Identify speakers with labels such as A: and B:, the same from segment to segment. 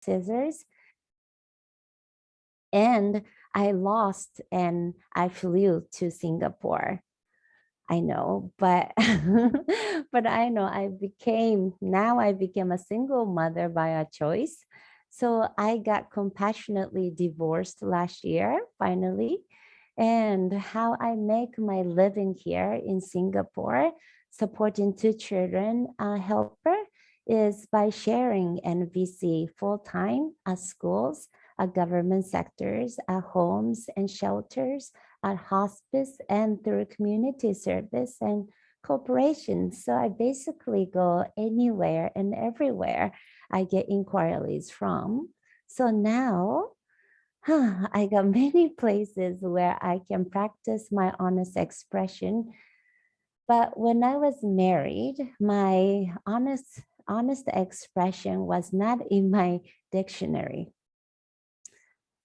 A: scissors. And I lost and I flew to Singapore. I know, but but I know now I became a single mother by a choice. So I got compassionately divorced last year, finally. And how I make my living here in Singapore, supporting two children, a helper, is by sharing NVC full-time at schools, at government sectors, at homes and shelters, at hospice, and through community service and corporations. So I basically go anywhere and everywhere I get inquiries from. So now I got many places where I can practice my honest expression. But when I was married, my honest expression was not in my dictionary.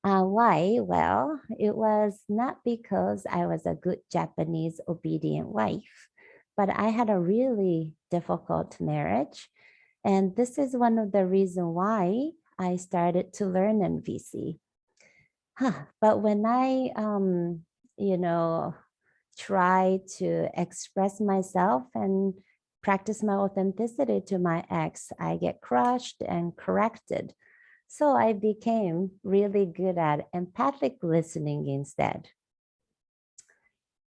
A: Why? Well, it was not because I was a good Japanese obedient wife, but I had a really difficult marriage. And this is one of the reasons why I started to learn NVC. But when I, try to express myself and practice my authenticity to my ex, I get crushed and corrected. So I became really good at empathic listening instead.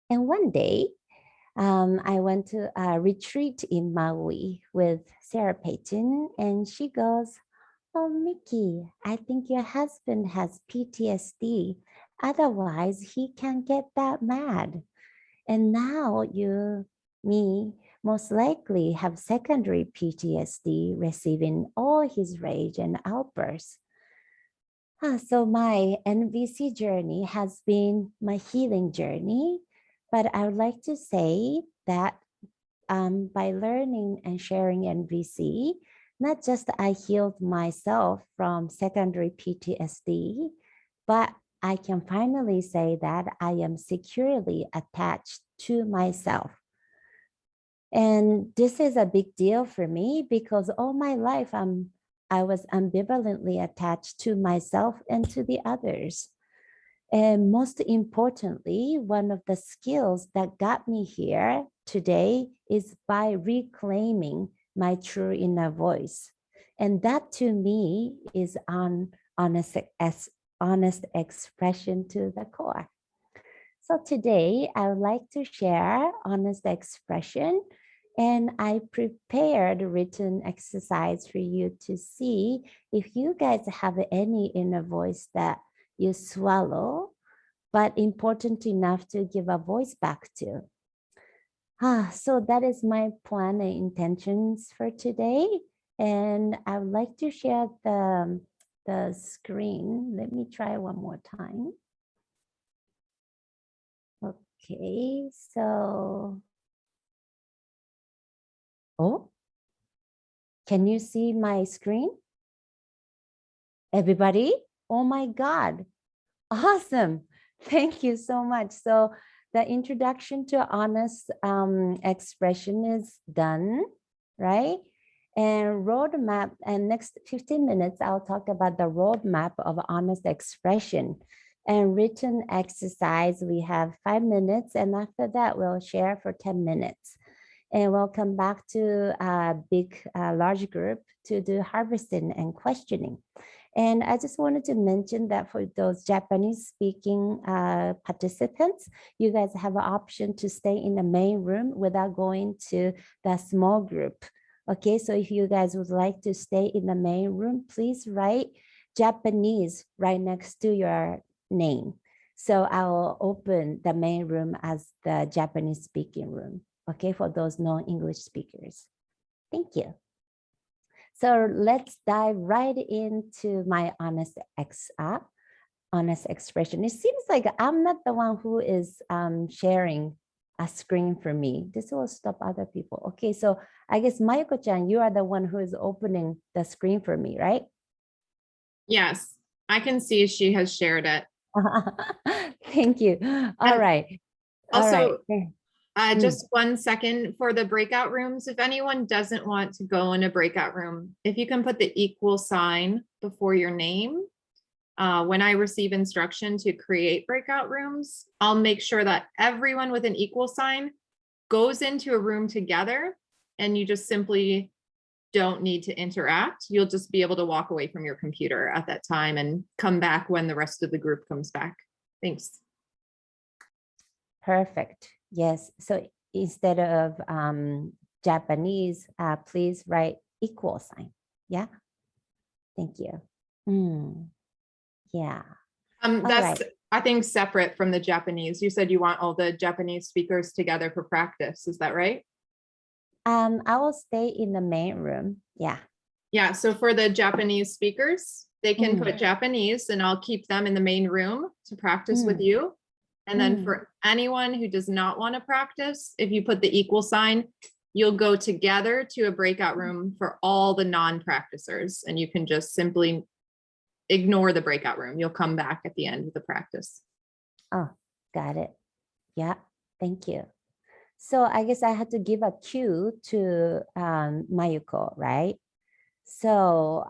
A: And one day, I went to a retreat in Maui with Sarah Payton, and she goes, "Oh, Miki, I think your husband has PTSD. Otherwise, he can't get that mad. And now me, most likely have secondary PTSD, receiving all his rage and outbursts." So my NVC journey has been my healing journey, but I would like to say that by learning and sharing NVC, not just I healed myself from secondary PTSD, but I can finally say that I am securely attached to myself. And this is a big deal for me because all my life I was ambivalently attached to myself and to the others. And most importantly, one of the skills that got me here today is by reclaiming my true inner voice. And that to me is honest expression to the core. So today I would like to share honest expression, and I prepared a written exercise for you to see if you guys have any inner voice that you swallow, but important enough to give a voice back to. So that is my plan and intentions for today. And I would like to share the screen. Let me try one more time. Okay, so, oh, can you see my screen? Everybody? Oh my God, awesome. Thank you so much. So the introduction to honest expression is done, right? And roadmap, and next 15 minutes, I'll talk about the roadmap of honest expression. And written exercise, we have 5 minutes, and after that, we'll share for 10 minutes. And we'll come back to a large group to do harvesting and questioning. And I just wanted to mention that for those Japanese speaking participants, you guys have an option to stay in the main room without going to the small group. Okay, so if you guys would like to stay in the main room, please write Japanese right next to your name. So I'll open the main room as the Japanese speaking room, okay, for those non-English speakers. Thank you. So let's dive right into my honest expression. It seems like I'm not the one who is sharing a screen for me. This will stop other people. Okay, so I guess Mayuko-chan, you are the one who is opening the screen for me, right?
B: Yes, I can see she has shared it.
A: Thank you. All right.
B: Also,
A: Mm,
B: Just 1 second for the breakout rooms. If anyone doesn't want to go in a breakout room, if you can put the equal sign before your name. When I receive instruction to create breakout rooms, I'll make sure that everyone with an equal sign goes into a room together, and you just simply don't need to interact. You'll just be able to walk away from your computer at that time and come back when the rest of the group comes back. Thanks.
A: perfect. Yes. So instead of Japanese, please write equal sign. Yeah. Thank you. Mm, yeah. All
B: That's,
A: right.
B: I think, separate from the Japanese. You said you want all the Japanese speakers together for practice. Is that right?
A: I will stay in the main room. Yeah.
B: Yeah, so for the Japanese speakers, they can put
A: Mm,
B: Japanese, and I'll keep them in the main room to practice with
A: mm,
B: you. And then
A: mm.
B: for anyone who does not want to practice, if you put the equal sign, you'll go together to a breakout room for all the non-practicers, and you can just simply ignore the breakout room. You'll come back at the end of the practice.
A: Oh, got it. Yeah. Thank you. So I guess I had to give a cue to Mayuko, right? So,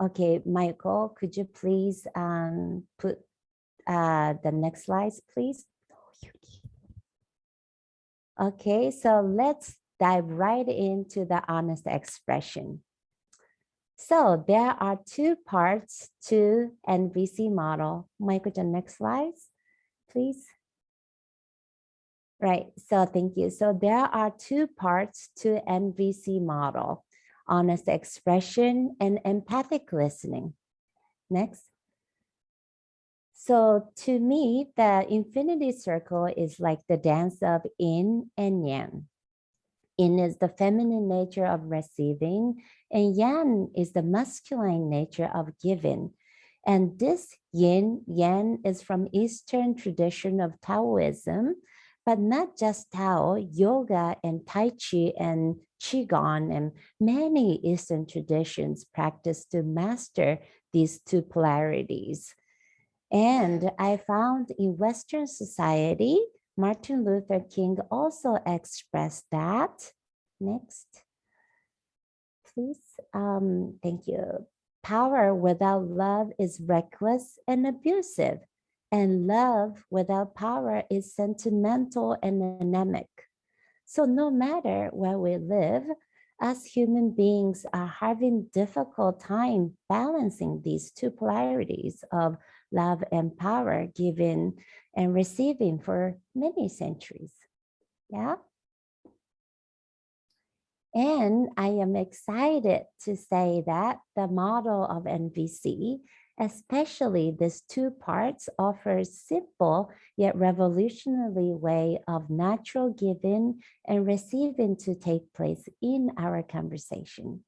A: okay, Mayuko, could you please put the next slides, please? Okay, so let's dive right into the honest expression. So there are two parts to NVC model. Michael, the next slides, please. Right, so thank you. So there are two parts to NVC model: honest expression and empathic listening. Next. So to me, the infinity circle is like the dance of yin and yang. Yin is the feminine nature of receiving, and yang is the masculine nature of giving. And this yin yang is from Eastern tradition of Taoism, but not just Tao, yoga and Tai Chi and Qigong and many Eastern traditions practice to master these two polarities. And I found in Western society, Martin Luther King also expressed that. Next, please. Thank you. Power without love is reckless and abusive, and love without power is sentimental and anemic. So no matter where we live, us human beings are having difficult time balancing these two polarities of love and power, giving and receiving for many centuries. Yeah. And I am excited to say that the model of NVC, especially these two parts, offers simple yet revolutionary way of natural giving and receiving to take place in our conversation.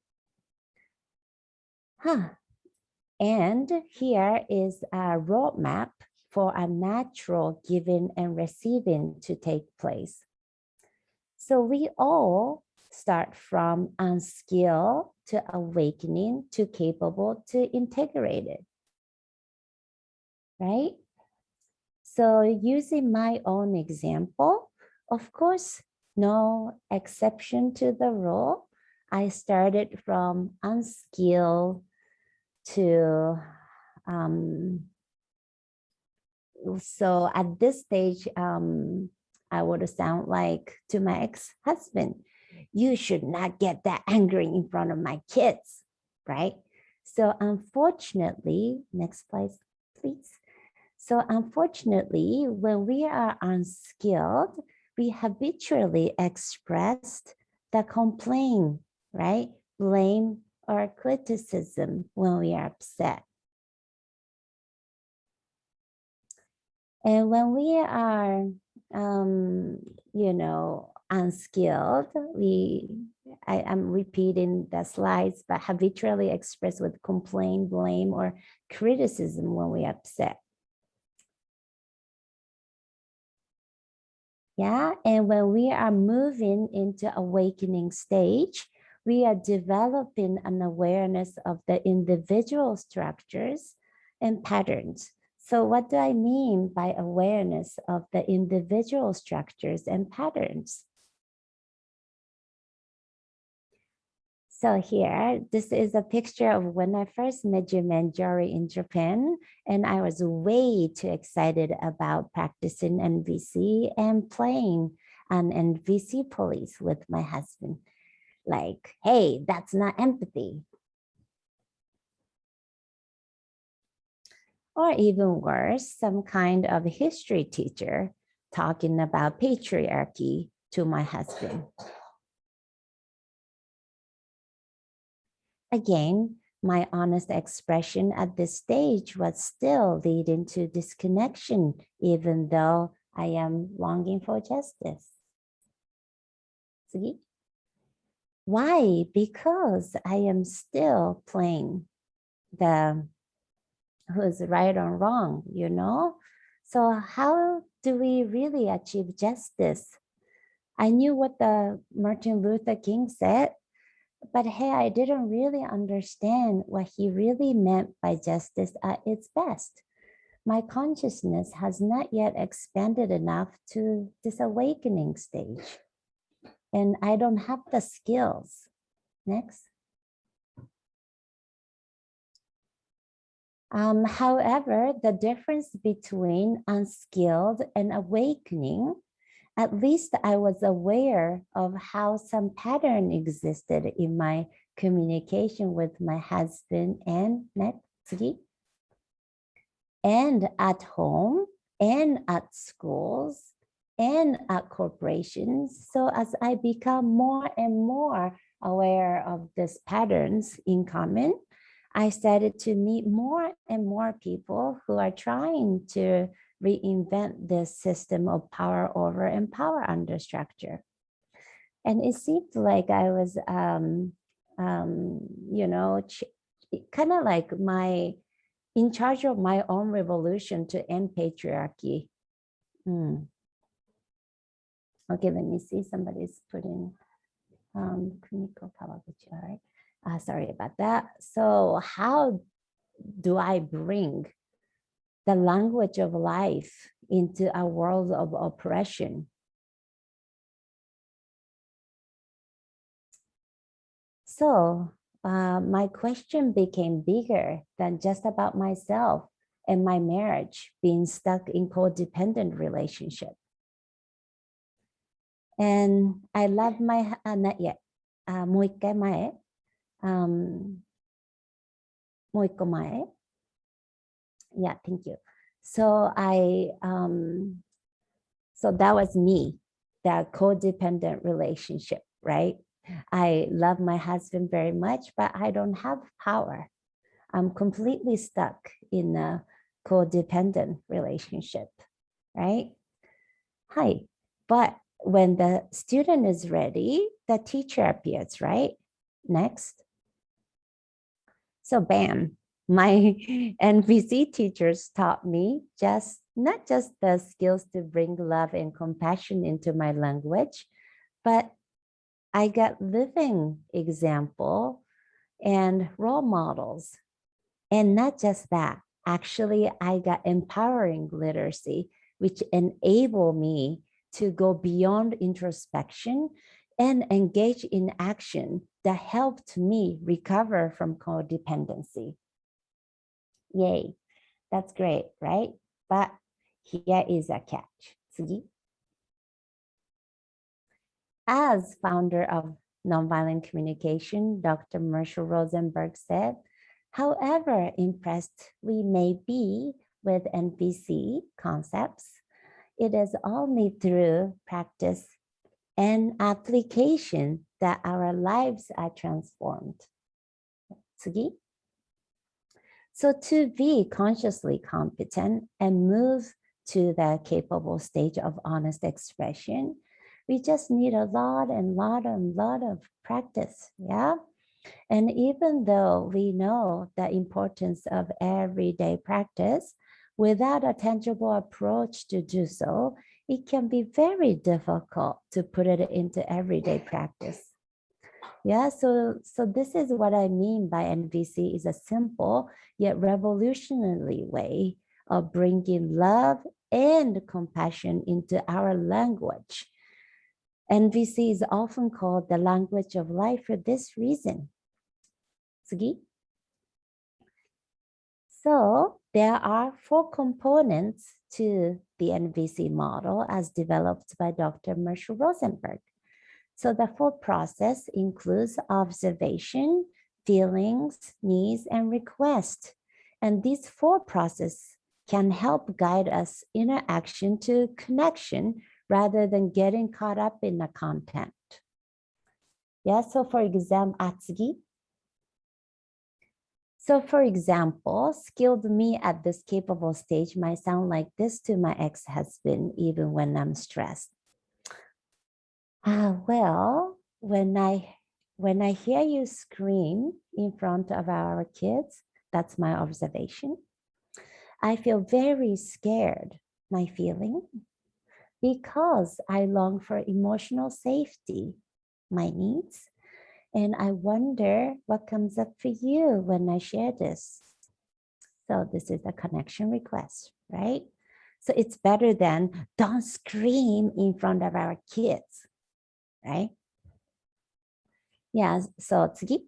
A: And here is a roadmap for a natural giving and receiving to take place. So we all start from unskilled to awakening to capable to integrated, right? So using my own example, of course, no exception to the rule. I started from unskilled to so at this stage, I would sound like to my ex-husband, you should not get that angry in front of my kids, right? So unfortunately, next slide, please. So unfortunately, when we are unskilled, we habitually expressed the complaint, right? Blame or criticism when we are upset. And when we are, unskilled, I'm repeating the slides, but habitually express with complaint, blame, or criticism when we upset. Yeah, and when we are moving into awakening stage, we are developing an awareness of the individual structures and patterns. So what do I mean by awareness of the individual structures and patterns? So here, this is a picture of when I first met Jumanjori in Japan, and I was way too excited about practicing NVC and playing an NVC police with my husband. Like, hey, that's not empathy. Or even worse, some kind of history teacher talking about patriarchy to my husband. Again, my honest expression at this stage was still leading to disconnection, even though I am longing for justice. See? Why? Because I am still playing the who's right or wrong, you know? So how do we really achieve justice? I knew what the Martin Luther King said, but hey, I didn't really understand what he really meant by justice at its best. My consciousness has not yet expanded enough to this awakening stage, and I don't have the skills. Next. However, the difference between unskilled and awakening, at least I was aware of how some pattern existed in my communication with my husband and Netsugi, and at home, and at schools, and at corporations. So as I become more and more aware of these patterns in common, I started to meet more and more people who are trying to reinvent this system of power over and power under structure. And it seemed like I was, you know, kind of like my in charge of my own revolution to end patriarchy. Hmm. Okay, let me see. Somebody's putting Kumiko Kawaguchi. All right. Sorry about that. So how do I bring the language of life into a world of oppression? So my question became bigger than just about myself and my marriage being stuck in codependent relationship. And I love my, not yet, もう一回前, um, もう一個前. Yeah, thank you. So so that was me, that codependent relationship, right? I love my husband very much, but I don't have power. I'm completely stuck in a codependent relationship, right? Hi, but when the student is ready, the teacher appears, right? Next. So bam, my NVC teachers taught me not just the skills to bring love and compassion into my language, but I got living example and role models. And not just that, actually, I got empowering literacy, which enable me to go beyond introspection and engage in action that helped me recover from codependency. Yay, that's great, right? But here is a catch. 次. As founder of Nonviolent Communication, Dr. Marshall Rosenberg said, however impressed we may be with NVC concepts, it is only through practice and application that our lives are transformed. 次. So to be consciously competent and move to the capable stage of honest expression, we just need a lot of practice, yeah? And even though we know the importance of everyday practice, without a tangible approach to do so, it can be very difficult to put it into everyday practice. Yeah, so this is what I mean by NVC is a simple yet revolutionary way of bringing love and compassion into our language. NVC is often called the language of life for this reason. Tsugi. So there are 4 components to the NVC model as developed by Dr. Marshall Rosenberg. So the 4 process includes observation, feelings, needs, and request. And these 4 processes can help guide us in our action to connection rather than getting caught up in the content. Yeah, so for example, Atsugi. So for example, skilled me at this capable stage might sound like this to my ex-husband, even when I'm stressed. Well, when I hear you scream in front of our kids, that's my observation. I feel very scared, my feeling, because I long for emotional safety, my needs. And I wonder what comes up for you when I share this. So this is a connection request, right? So it's better than don't scream in front of our kids, right? Yeah, so tsugi.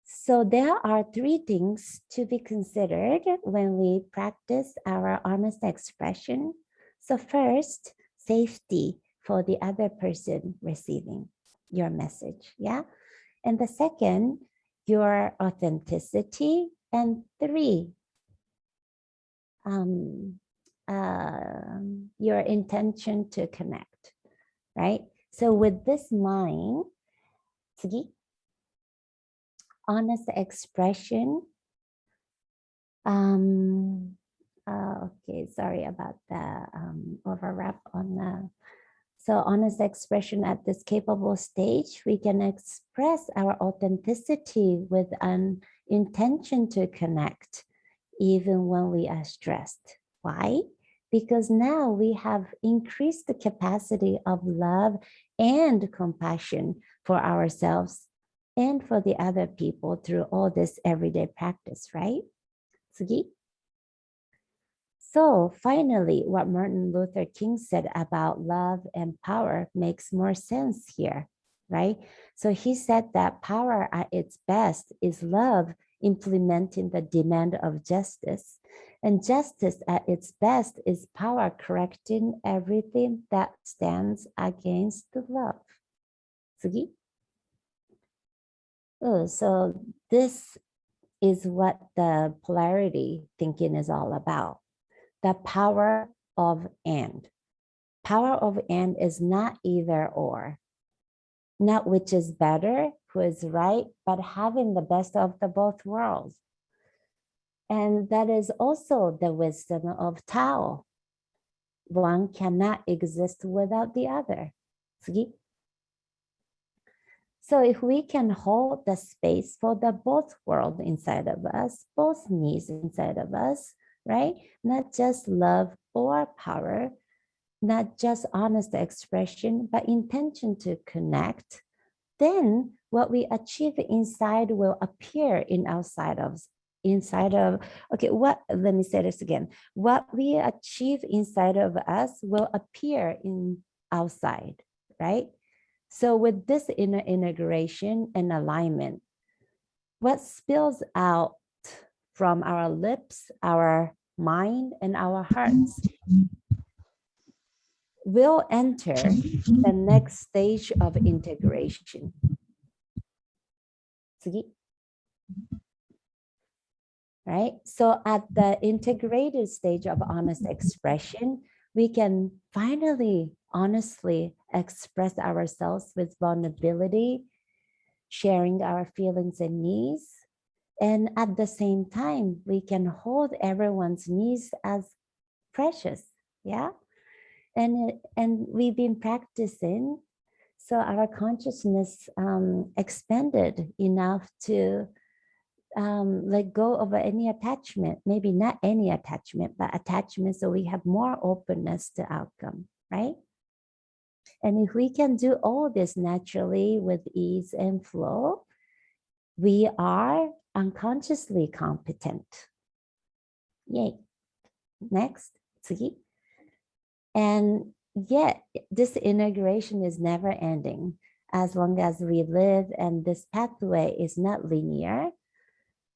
A: So there are 3 things to be considered when we practice our honest expression. So first, safety for the other person receiving your message, yeah? And the second, your authenticity. And 3, your intention to connect, right? So with this mind, tsugi, honest expression. Okay, sorry about the overlap on the. So honest expression at this capable stage, we can express our authenticity with an intention to connect, even when we are stressed. Why? Because now we have increased the capacity of love and compassion for ourselves and for the other people through all this everyday practice, right? Sugi? So finally, what Martin Luther King said about love and power makes more sense here, right? So he said that power at its best is love implementing the demand of justice. And justice at its best is power correcting everything that stands against the love. Sugi? Oh, so this is what the polarity thinking is all about. The power of and. Power of and is not either or, not which is better, who is right, but having the best of the both worlds. And that is also the wisdom of Tao. One cannot exist without the other. So if we can hold the space for the both world inside of us, both needs inside of us, right? Not just love or power, not just honest expression, but intention to connect, then what we achieve inside will appear in outside of okay, let me say this again. What we achieve inside of us will appear in outside, right? So with this inner integration and alignment, what spills out from our lips, our mind, and our hearts will enter the next stage of integration. Right? So at the integrated stage of honest expression, we can finally honestly express ourselves with vulnerability, sharing our feelings and needs. And at the same time, we can hold everyone's needs as precious. Yeah. And we've been practicing. So our consciousness expanded enough to let go of any attachment, maybe not any attachment, but attachment, so we have more openness to outcome, right? And if we can do all this naturally with ease and flow, we are unconsciously competent. Yay. Next. 次. And yet, this integration is never ending. As long as we live and this pathway is not linear.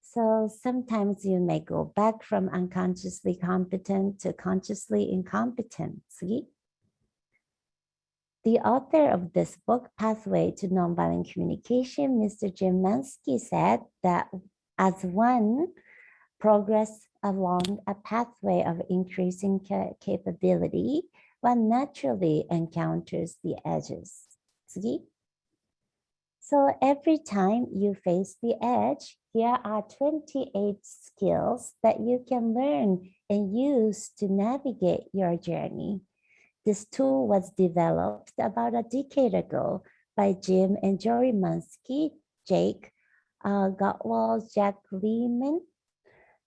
A: So sometimes you may go back from unconsciously competent to consciously incompetent. See? The author of this book, Pathway to Nonviolent Communication, Mr. Jim Lansky, said that as one progress along a pathway of increasing capability, one naturally encounters the edges. See? So every time you face the edge, here are 28 skills that you can learn and use to navigate your journey. This tool was developed about a decade ago by Jim and Jory Munsky, Jake Gottwald, Jack Lehman,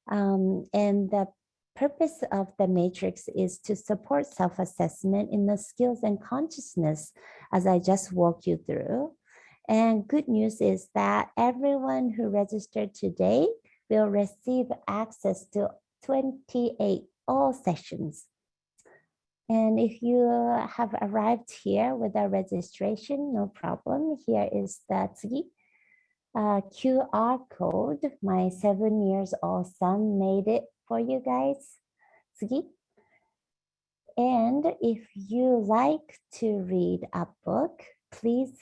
A: and the purpose of the matrix is to support self-assessment in the skills and consciousness, as I just walked you through. And good news is that everyone who registered today will receive access to 28 all sessions. And if you have arrived here with a registration, no problem. Here is the QR code. My 7 years old son made it for you guys. And if you like to read a book, please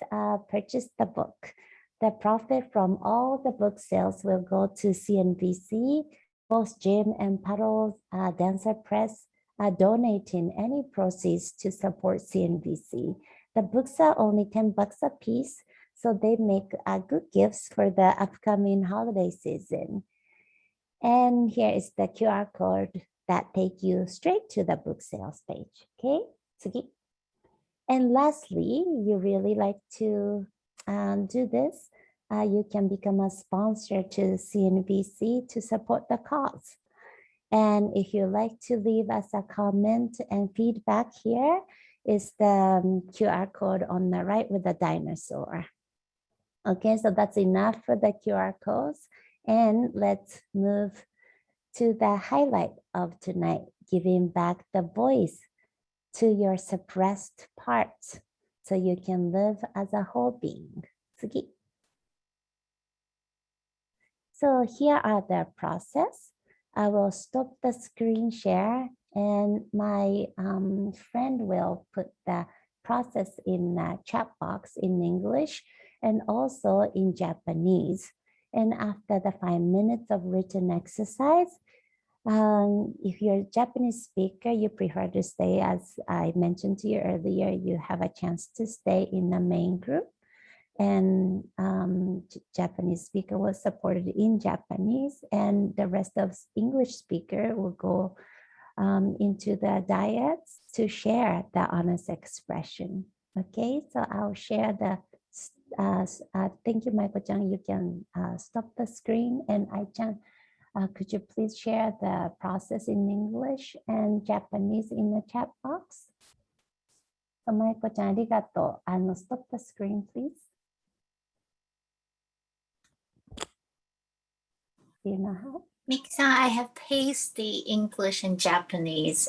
A: purchase the book. The profit from all the book sales will go to CNBC. Both Jim and Puddles Dancer Press are donating any proceeds to support CNBC. The books are only $10 a piece, so they make good gifts for the upcoming holiday season. And here is the QR code that take you straight to the book sales page. Okay, Sugi. And lastly, you really like to do this, you can become a sponsor to CNBC to support the cause. And if you like to leave us a comment and feedback, here is the QR code on the right with the dinosaur. Okay, so that's enough for the QR codes. And let's move to the highlight of tonight, giving back the voice to your suppressed parts so you can live as a whole being. Sugi. So here are the process. I will stop the screen share and my friend will put the process in the chat box in English and also in Japanese. And after the 5 minutes of written exercise, if you're a Japanese speaker, you prefer to stay, as I mentioned to you earlier, you have a chance to stay in the main group. And Japanese speaker was supported in Japanese, and the rest of English speaker will go into the dyads to share the honest expression. Okay, so I'll share the, thank you, Michael-chan. You can stop the screen, and I-chan, could you please share the process in English and Japanese in the chat box? So Michael-chan, arigato. Stop the screen, please. Do you know how?
C: Miki-san, I have pasted the English and Japanese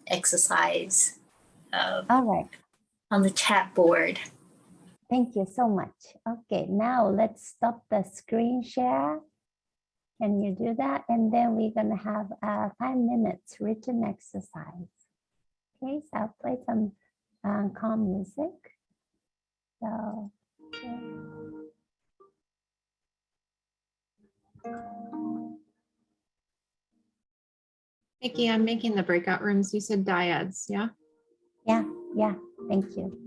C: exercise
A: All right.
C: on the chat board.
A: Thank you so much. Okay, now let's stop the screen share. Can you do that? And then we're gonna have 5 minutes written exercise. Okay, so I'll play some calm music. So, okay.
B: Miki, I'm making the breakout rooms. You said dyads, yeah?
A: Yeah, thank you.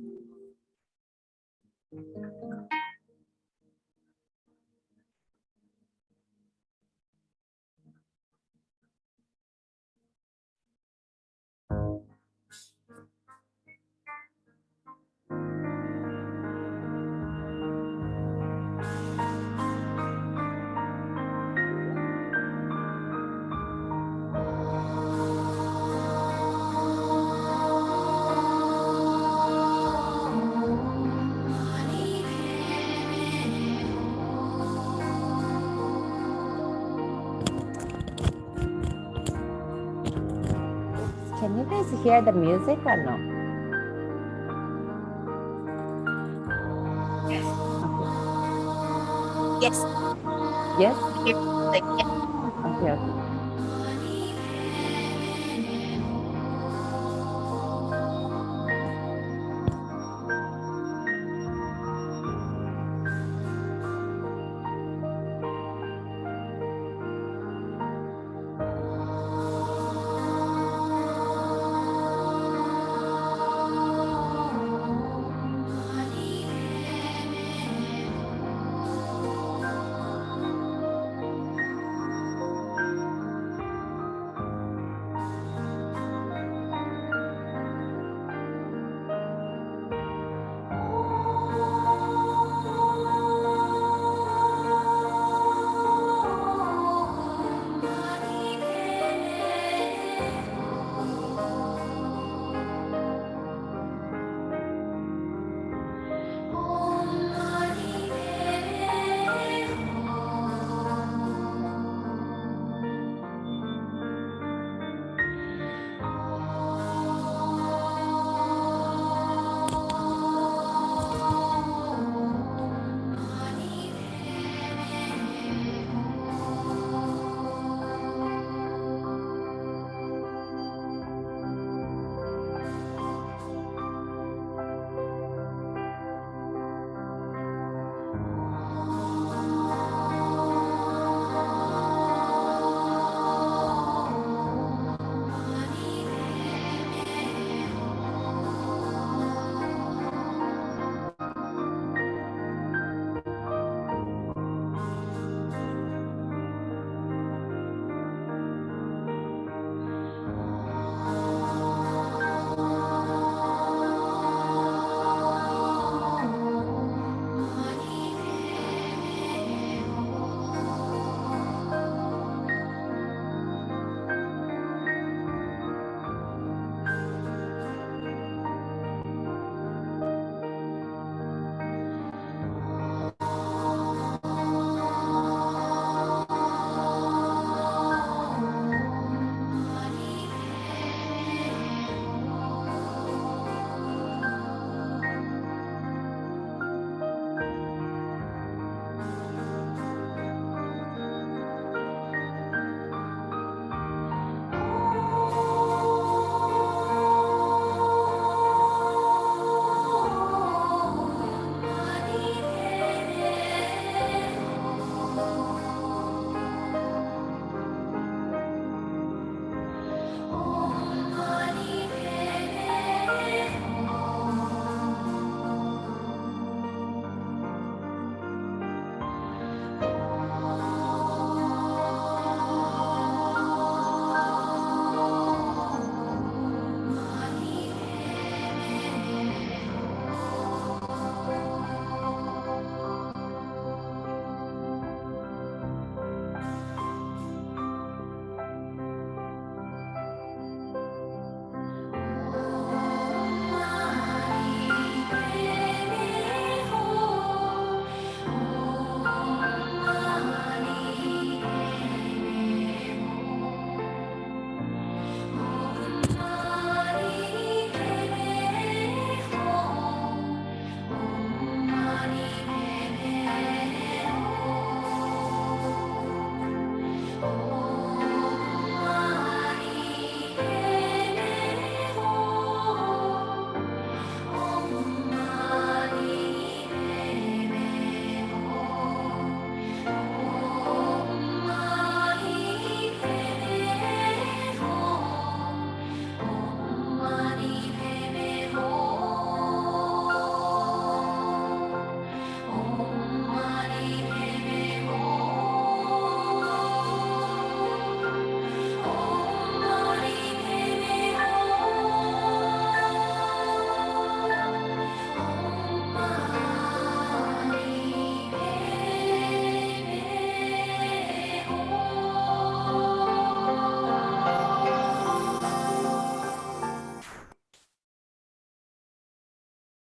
A: Can you guys hear the music or no?
C: Yes.
A: Okay.
C: Yes.
A: Yes?
C: Like, yeah.
A: Okay, okay.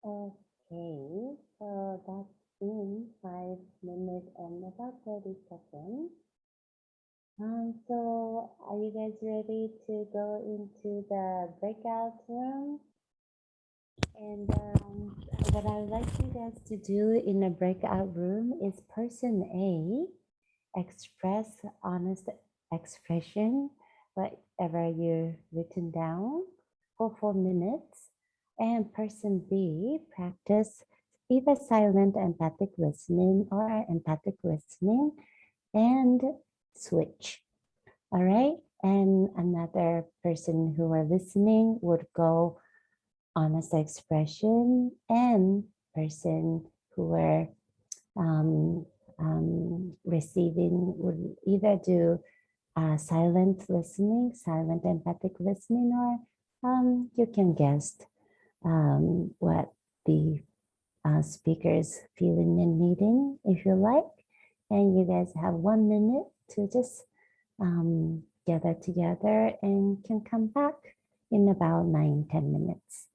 A: Okay, so that's been 5 minutes and about 30 seconds. So are you guys ready to go into the breakout room? And what I would like you guys to do in a breakout room is person A, express honest expression, whatever you've written down for 4 minutes. And person B, practice either silent empathic listening or empathic listening and switch. All right. And another person who are listening would go honest expression, and person who were receiving would either do silent listening, silent empathic listening, or you can guess what the speakers feeling and needing if you like. And you guys have 1 minute to just gather together and can come back in about 9-10 minutes.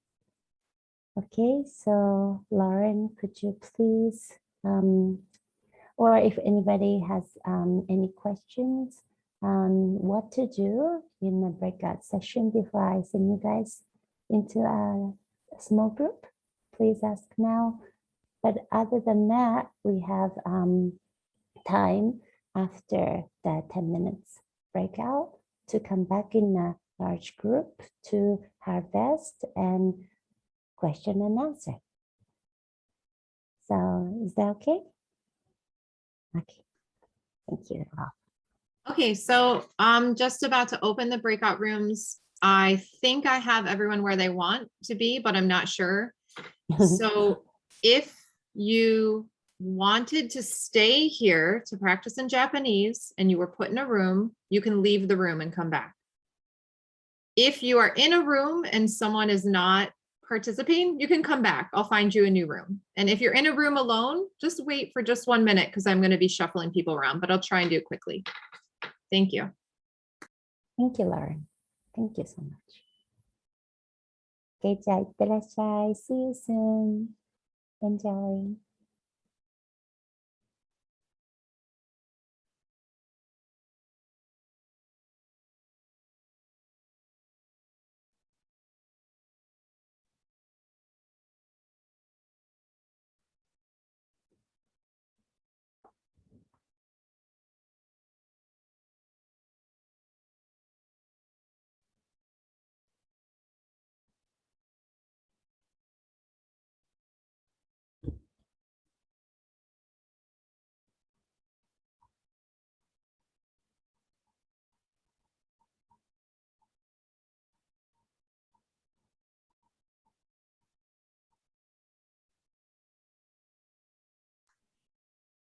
A: Okay, so Lauren, could you please, or if anybody has any questions on what to do in the breakout session before I send you guys into a small group, please ask now. But other than that, we have time after the 10 minutes breakout to come back in a large group to harvest and question and answer. So is that okay? Okay, thank you.
B: Okay, so I'm just about to open the breakout rooms. I think I have everyone where they want to be, but I'm not sure. So if you wanted to stay here to practice in Japanese and you were put in a room, you can leave the room and come back. If you are in a room and someone is not participating, you can come back. I'll find you a new room. And if you're in a room alone, just wait for just 1 minute because I'm going to be shuffling people around, but I'll try and do it quickly. Thank you.
A: Thank you, Lauren. Thank you so much. Okay, じゃあいってらっしゃい。See you soon. Enjoy.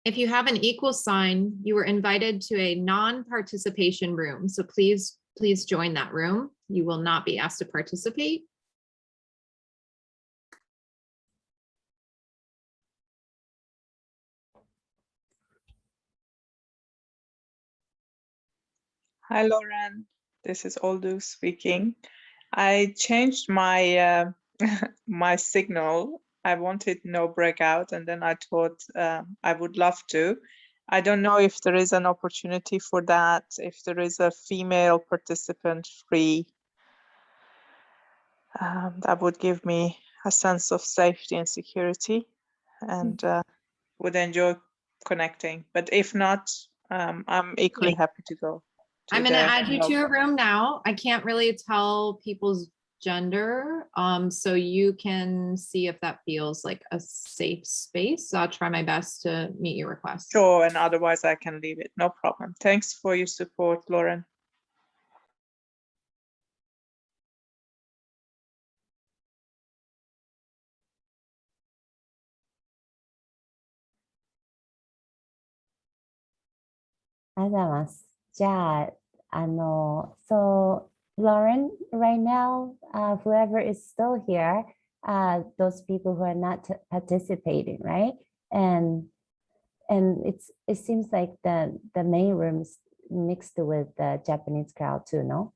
B: If you have an equal sign, you were invited to a non-participation room. So please join that room. You will not be asked to participate.
D: Hi, Lauren. This is Oldu speaking. I changed my my signal. I wanted no breakout, and then I thought I would love to. I don't know if there is an opportunity for that, if there is a female participant free. That would give me a sense of safety and security, and would enjoy connecting. But if not, I'm equally
B: Okay.
D: happy to go.
B: I'm going to add you to a room now. I can't really tell people's gender, so you can see if that feels like a safe space. I'll try my best to meet your request.
D: Sure, and otherwise I can leave it, no problem. Thanks for your support, Lauren.
A: So Lauren, right now, whoever is still here, those people who are not participating, right? And it seems like the main room's mixed with the Japanese crowd too, no?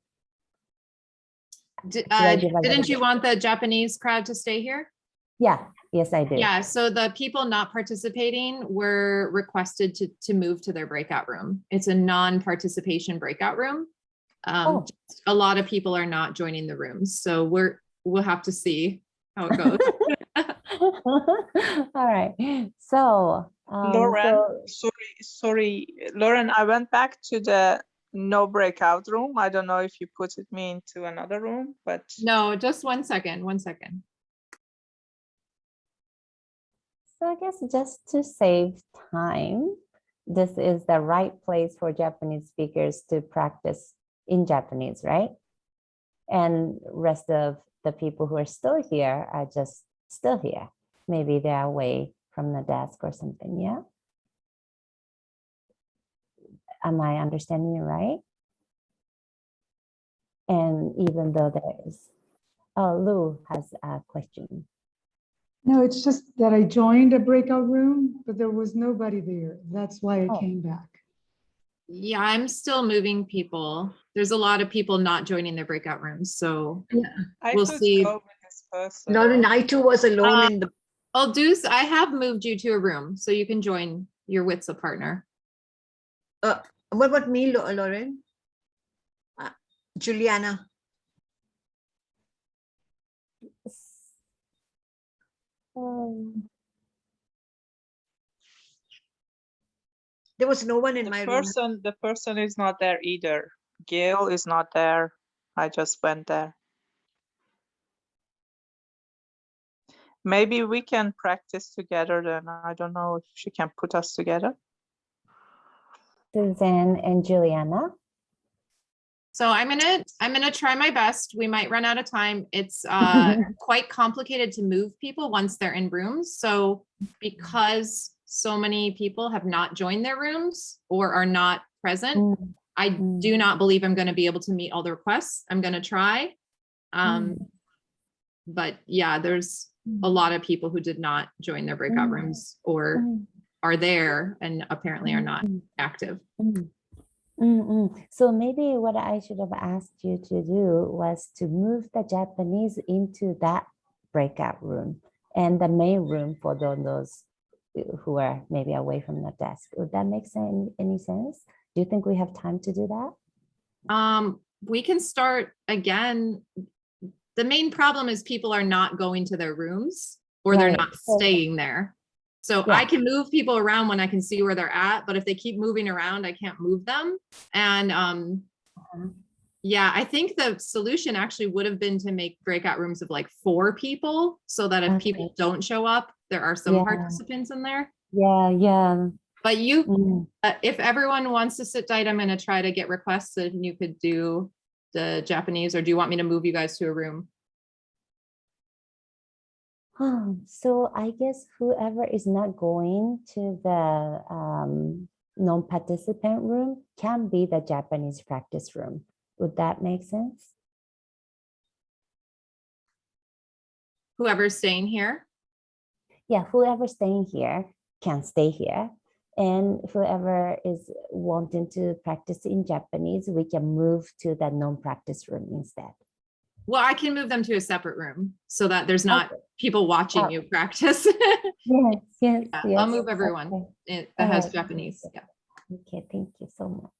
B: Didn't you want the Japanese crowd to stay here?
A: Yeah. Yes, I do.
B: Yeah, so the people not participating were requested to move to their breakout room. It's a non-participation breakout room.
A: Oh.
B: Just a lot of people are not joining the rooms, so we'll have to see how it goes.
A: All right. So,
D: Lauren, sorry, Lauren, I went back to the no breakout room. I don't know if you put me into another room, but
B: No, just 1 second, 1 second.
A: so I guess just to save time, this is the right place for Japanese speakers to practice in Japanese, right? And rest of the people who are still here are just still here. Maybe they're away from the desk or something, yeah? Am I understanding you right? And even though there is, oh, Lou has a question.
E: No, it's just that I joined a breakout room, but there was nobody there. That's why I
A: Oh.
E: came back.
B: Yeah, I'm still moving people. There's a lot of people not joining their breakout rooms, so
D: I
B: we'll
D: could
B: see.
D: go with this person.
F: Lauren, I too was alone in the.
B: Deuce, I have moved you to a room, so you can join your WITSA partner.
F: What about me, Lauren? Juliana. There was no one in my room.
D: The person is not there either. Gail is not there. I just went there. Maybe we can practice together then. I don't know if she can put us together.
A: Suzanne and Juliana.
B: So I'm gonna try my best. We might run out of time. It's quite complicated to move people once they're in rooms. So because so many people have not joined their rooms or are not present, I do not believe I'm going to be able to meet all the requests. I'm going to try. But yeah, there's a lot of people who did not join their breakout rooms or are there and apparently are not active.
A: So maybe what I should have asked you to do was to move the Japanese into that breakout room and the main room for those who are maybe away from the desk. Would that make any sense? Do you think we have time to do that?
B: We can start again. The main problem is people are not going to their rooms or they're not staying there. So I can move people around when I can see where they're at, but if they keep moving around, I can't move them. And yeah, I think the solution actually would have been to make breakout rooms of like 4 people so that if people don't show up, there are some participants in there.
A: Yeah.
B: But you, if everyone wants to sit tight, I'm going to try to get requests if you could do the Japanese, or do you want me to move you guys to a room?
A: So I guess whoever is not going to the non-participant room can be the Japanese practice room. Would that make sense?
B: Whoever's staying here?
A: Yeah, whoever's staying here can stay here. And whoever is wanting to practice in Japanese, we can move to the non-practice room instead.
B: Well, I can move them to a separate room so that there's not people watching you practice.
A: Yes.
B: I'll move everyone that has Japanese. Yeah.
A: Okay, thank you so much.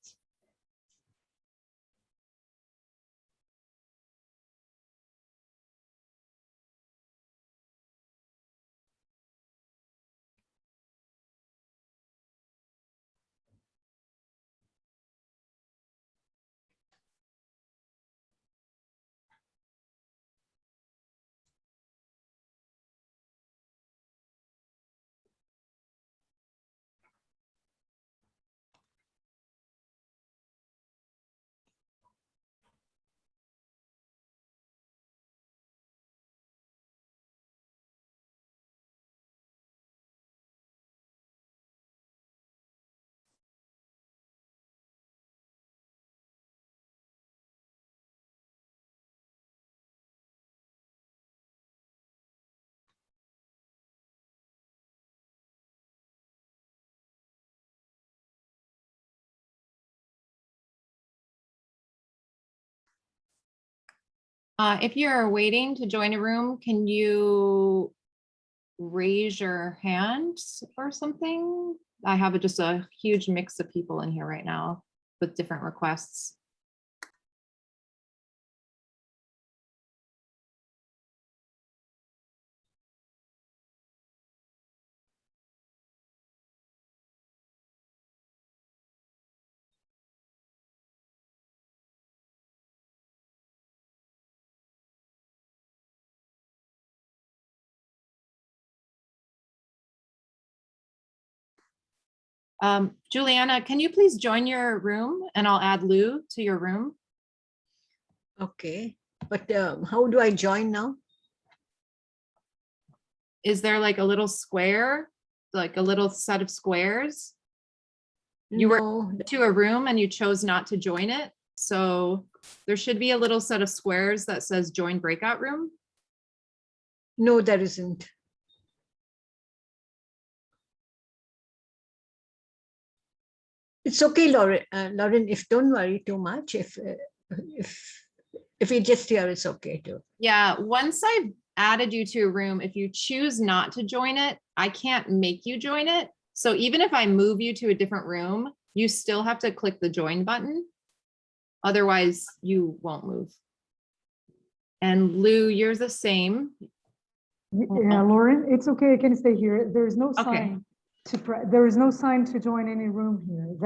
B: If you're waiting to join a room, can you raise your hand or something. I have just a huge mix of people in here right now with different requests. Juliana, can you please join your room and I'll add Lou to your room?
F: Okay, but how do I join now?
B: Is there like a little square, like a little set of squares? You were
F: No,
B: to a room and you chose not to join it. So there should be a little set of squares that says join breakout room.
F: no, there isn't. It's okay, Lauren. Lauren, if don't worry too much. If you just here, it's okay too.
B: Yeah, once I've added you to a room, if you choose not to join it, I can't make you join it. So even if I move you to a different room, you still have to click the join button. Otherwise, you won't move. And Lou, you're the same.
E: Yeah, Lauren, it's okay. I can stay here. There is no
B: Okay.
E: sign there is no sign to join any room here.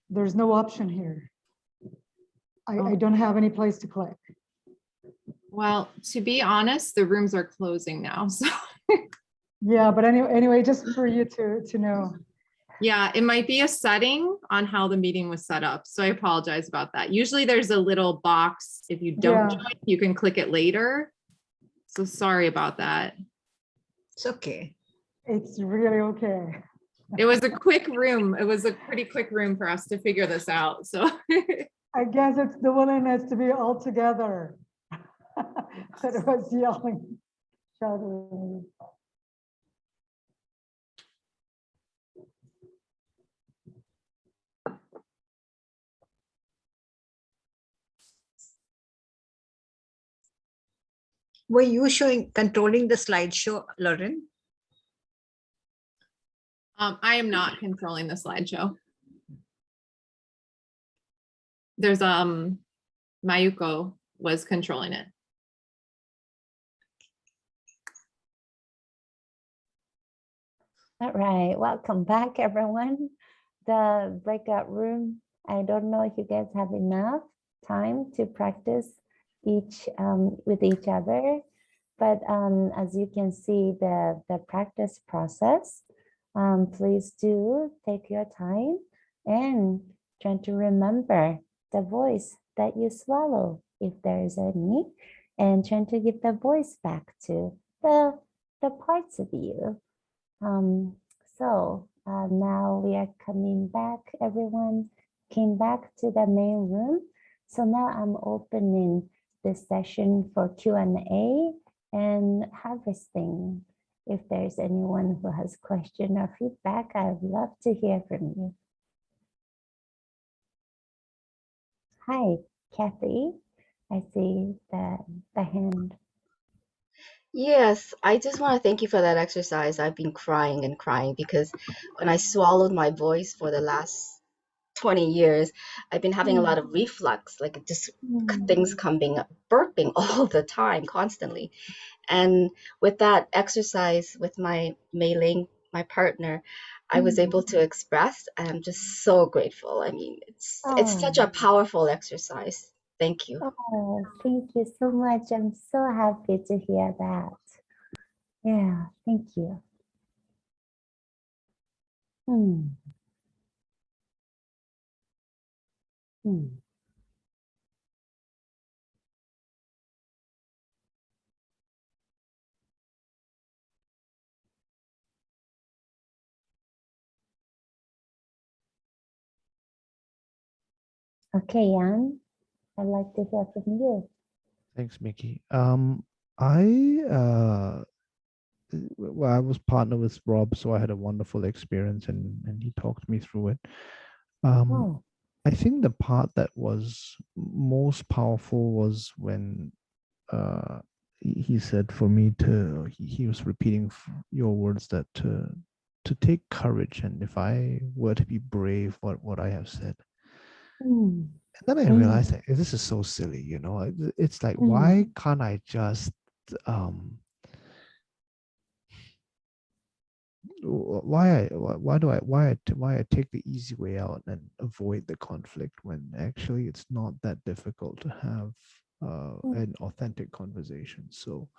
E: There's no option here. I don't have any place to click.
B: Well, to be honest, the rooms are closing now. So
E: Yeah, but anyway, just for you to know.
B: yeah, it might be a setting on how the meeting was set up. So I apologize about that. Usually there's a little box. If you don't
E: Yeah.
B: join, you can click it later. So sorry about that.
F: It's okay.
E: It's really okay.
B: It was a quick room. It was a pretty quick room for us to figure this out. So
E: I guess it's the willingness to be all together. That was yelling, shouting.
F: Were you controlling the slideshow, Lauren?
B: I am not controlling the slideshow. There's Mayuko was controlling it.
A: All right, welcome back, everyone. The breakout room. I don't know if you guys have enough time to practice with each other, but as you can see, the practice process. Please do take your time and try to remember the voice that you swallow, if there is any, and try to give the voice back to the parts of you. Now we are coming back. Everyone came back to the main room. So now I'm opening this session for Q&A and harvesting. If there's anyone who has question or feedback, I'd love to hear from you. Hi, Kathy. I see the hand.
G: Yes, I just want to thank you for that exercise. I've been crying and crying because when I swallowed my voice for the last 20 years, I've been having a lot of reflux, like just things coming up, burping all the time, constantly. And with that exercise with my Mei-ling, my partner, I was able to express, and I'm just so grateful. I mean, it's such a powerful exercise. Thank you.
A: Oh, thank you so much. I'm so happy to hear that. Yeah, thank you. Hmm. Hmm. Okay, Jan, I'd like to hear from you.
H: Thanks, Miki. I well, I was partnered with Rob, so I had a wonderful experience, and he talked me through it.
A: Oh,
H: I think the part that was most powerful was when he said for me to, he was repeating your words, that to take courage, and if I were to be brave, what I have said.
A: Mm,
H: And then I
A: mm,
H: realized that this is so silly, you know. It's like,
A: mm,
H: why can't I just why I take the easy way out and avoid the conflict, when actually it's not that difficult to have
A: mm,
H: an authentic conversation. So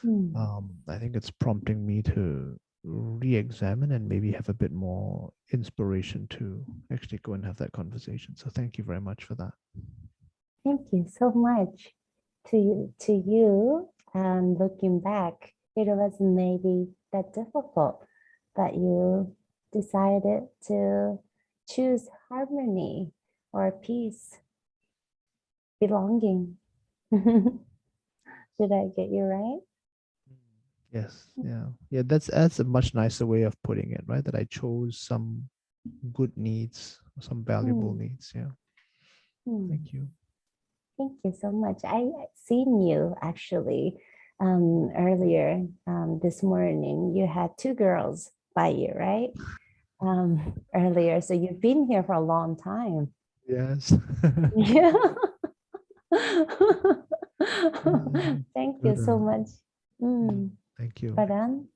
A: mm.
H: I think it's prompting me to re-examine and maybe have a bit more inspiration to actually go and have that conversation. So thank you very much for that.
A: Thank you so much. To you, looking back, it wasn't maybe that difficult, but you decided to choose harmony or peace, belonging. Did I get you right?
H: Yes, yeah, that's a much nicer way of putting it, right? That I chose some good needs, some valuable
A: Hmm,
H: needs. Yeah,
A: hmm.
H: thank you.
A: Thank you so much. I seen you actually earlier this morning. You had two girls by you, right? Earlier. So you've been here for a long time.
H: Yes.
A: Yeah.
H: Mm,
A: Thank you
H: good,
A: so much.
H: thank you.
A: Baran,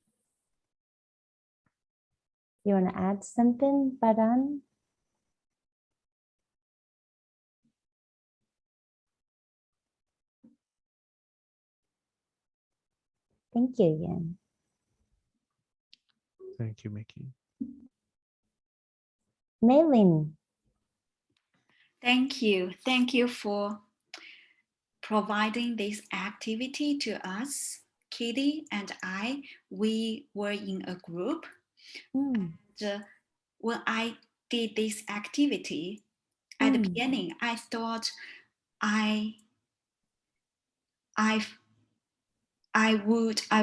A: you want to add something, Baran? Thank you, Yan.
H: Thank you, Miki.
A: Maylin.
I: Thank you. Thank you for providing this activity to us. Kitty and I, we were in a group.
A: Mm,
I: When I did this activity, at the
A: mm,
I: beginning, I thought I I I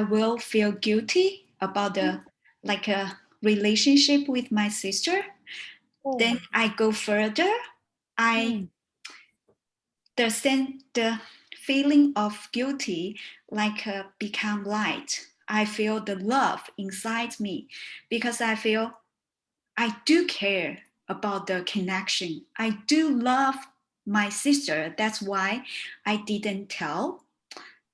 I: will feel guilty about
A: mm,
I: the like a relationship with my sister. Then
A: oh,
I: I go further. I
A: mm,
I: the feeling of guilty become light. I feel the love inside me because I feel I do care about the connection. I do love my sister. That's why I didn't tell.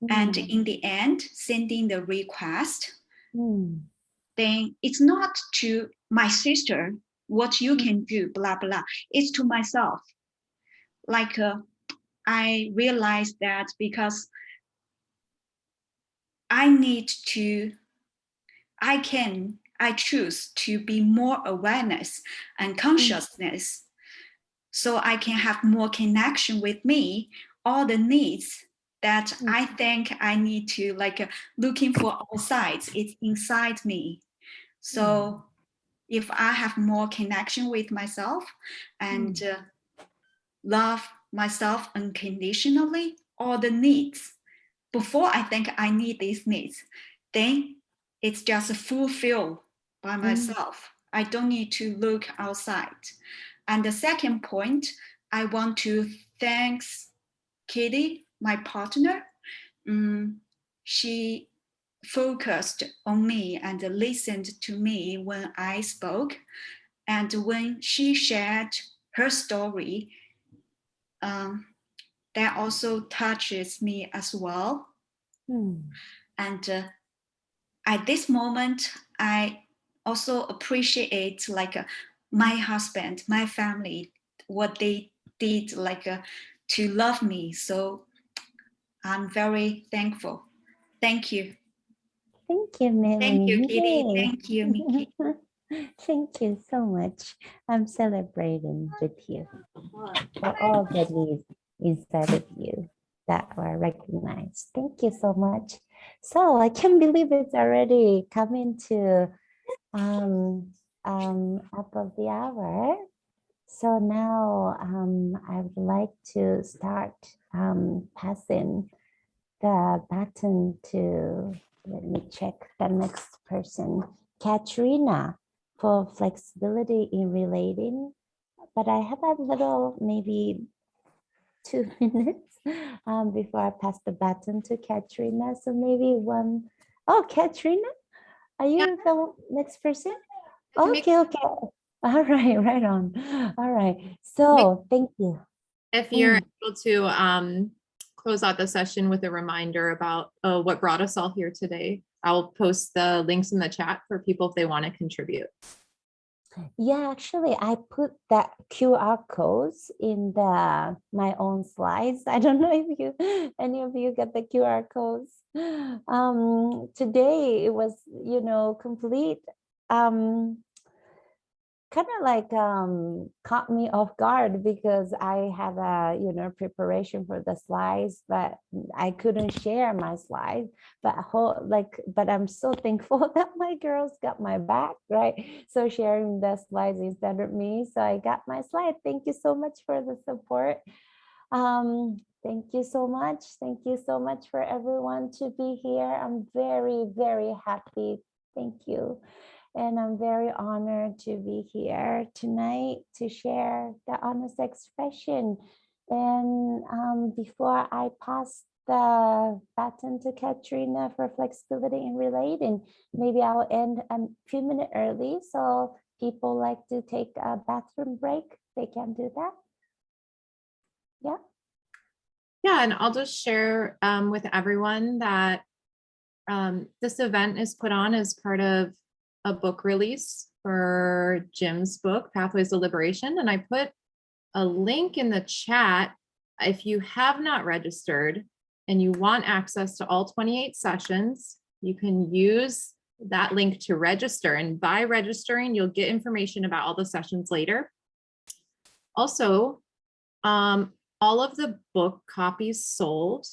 I: And
A: mm,
I: in the end, sending the request,
A: mm,
I: then it's not to my sister what you
A: mm,
I: can do, blah, blah. It's to myself. Like I realized that because I need to, I choose to be more awareness and
A: mm,
I: consciousness so I can have more connection with me, all the needs that
A: mm,
I: I think I need to looking for outside, it's inside me.
A: mm,
I: So if I have more connection with myself and
A: mm,
I: love myself unconditionally, all the needs, before I think I need these needs, then it's just fulfilled by
A: mm,
I: myself. I don't need to look outside. And the second point, I want to thank Kitty, my partner. She focused on me and listened to me when I spoke. And when she shared her story, um, that also touches me as well.
A: mm,
I: And at this moment, I also appreciate my husband, my family, what they did to love me. So I'm very thankful. Thank you.
A: Thank you,
I: Thank you,
A: Maylin.
I: Kitty.
A: Yay.
I: Thank you, Miki.
A: Thank you so much. I'm celebrating with you for all the needs inside of you that were recognized. Thank you so much. So I can't believe it's already coming to up of the hour. So now I would like to start passing the button to, let me check the next person, Katrina, for flexibility in relating. But I have a little maybe 2 minutes before I pass the baton to Katrina. So maybe one. Oh, Katrina, are you
B: Yeah.
A: the next person?
B: I can make-
A: Okay, okay. All right, right on. All right. So thank you.
B: If you're
A: Mm.
B: able to close out the session with a reminder about what brought us all here today, I'll post the links in the chat for people if they want to contribute.
A: Yeah, actually, I put that QR codes in my own slides. I don't know if any of you got the QR codes. Today it was, complete. Kind of like caught me off guard because I had a preparation for the slides, but I couldn't share my slides. But I'm so thankful that my girls got my back, right? So sharing the slides instead of me. So I got my slide. Thank you so much for the support. Thank you so much. Thank you so much for everyone to be here. I'm very, very happy. Thank you. And I'm very honored to be here tonight to share the honest expression. And before I pass the baton to Katrina for flexibility in relating, maybe I'll end a few minutes early. So people like to take a bathroom break, they can do that. Yeah.
B: Yeah, and I'll just share with everyone that this event is put on as part of a book release for Jim's book, Pathways to Liberation. And I put a link in the chat. If you have not registered and you want access to all 28 sessions, you can use that link to register. And by registering, you'll get information about all the sessions later. Also, all of the book copies sold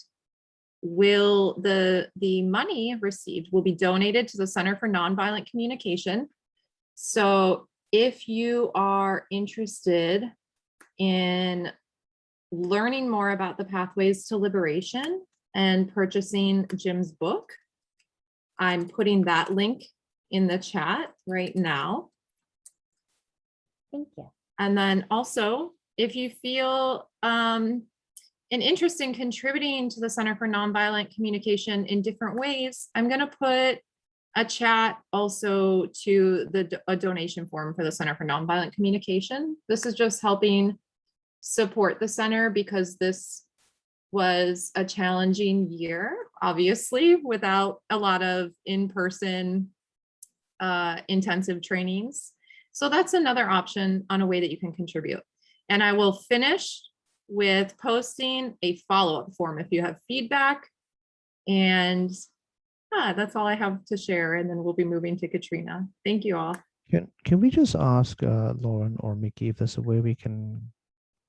B: the money received will be donated to the Center for Nonviolent Communication. So if you are interested in learning more about the Pathways to Liberation and purchasing Jim's book, I'm putting that link in the chat right now.
A: Thank you.
B: And then also, if you feel an interest in contributing to the Center for Nonviolent Communication in different ways, I'm going to put a chat also to a donation form for the Center for Nonviolent Communication. This is just helping support the center because this was a challenging year, obviously, without a lot of in-person intensive trainings. So that's another option on a way that you can contribute. And I will finish with posting a follow-up form if you have feedback. And that's all I have to share. And then we'll be moving to Katrina. Thank you all.
H: Can we just ask Lauren or Miki if there's a way we can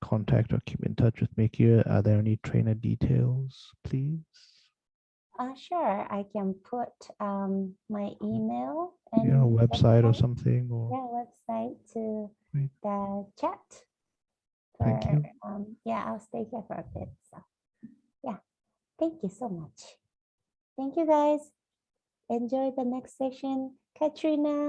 H: contact or keep in touch with Miki? Are there any trainer details, please?
A: Sure, I can put my email and
H: Website or something, or
A: website to
H: Great.
A: the chat.
H: Thank you.
A: Yeah, I'll stay here for a bit. So yeah, thank you so much. Thank you guys. Enjoy the next session. Katrina.